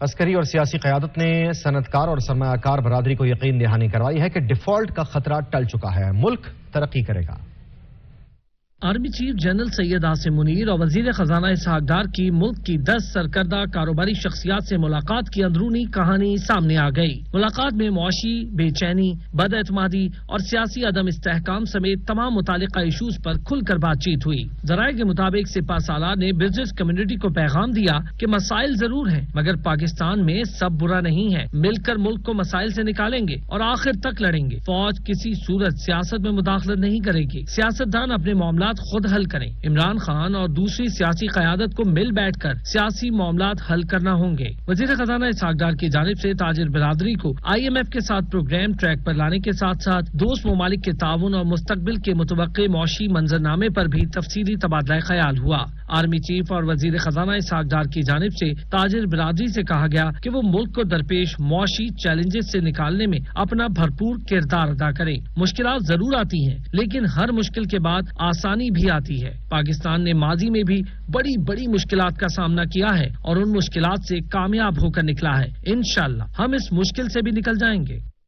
عسکری اور سیاسی قیادت نے صنعت کار اور سرمایہ کار برادری کو یقین دہانی کروائی ہے کہ ڈیفالٹ کا خطرہ ٹل چکا ہے، ملک ترقی کرے گا۔ Army chief general Syed Asim Munir اور وزیر خزانہ اسحاق ڈار کی ملک کی 10 سرکردہ کاروباری شخصیات سے ملاقات کی اندرونی کہانی سامنے آ گئی۔ ملاقات میں معاشی بے چینی، بد اعتمادی اور سیاسی عدم استحکام سمیت تمام متعلقہ ایشوز پر کھل کر بات چیت ہوئی۔ ذرائع کے مطابق سپہ سالار نے بزنس کمیونٹی کو پیغام دیا کہ مسائل ضرور ہیں مگر پاکستان میں سب برا نہیں ہے، مل کر ملک کو مسائل سے نکالیں گے اور آخر تک لڑیں گے۔ فوج کسی صورت سیاست میں مداخلت نہیں کرے گی، سیاستدان اپنے معاملات خود حل کریں۔ عمران خان اور دوسری سیاسی قیادت کو مل بیٹھ کر سیاسی معاملات حل کرنا ہوں گے۔ وزیر خزانہ اسحاق ڈار کی جانب سے تاجر برادری کو IMF کے ساتھ پروگرام ٹریک پر لانے کے ساتھ ساتھ دوست ممالک کے تعاون اور مستقبل کے متوقع معاشی منظرنامے پر بھی تفصیلی تبادلہ خیال ہوا۔ آرمی چیف اور وزیر خزانہ اسحاق ڈار کی جانب سے تاجر برادری سے کہا گیا کہ وہ ملک کو درپیش معاشی چیلنجز سے نکالنے میں اپنا بھرپور کردار ادا کریں۔ مشکلات ضرور آتی ہیں لیکن ہر مشکل کے بعد آسانی بھی آتی ہے۔ پاکستان نے ماضی میں بھی بڑی بڑی مشکلات کا سامنا کیا ہے اور ان مشکلات سے کامیاب ہو کر نکلا ہے۔ انشاءاللہ ہم اس مشکل سے بھی نکل جائیں گے۔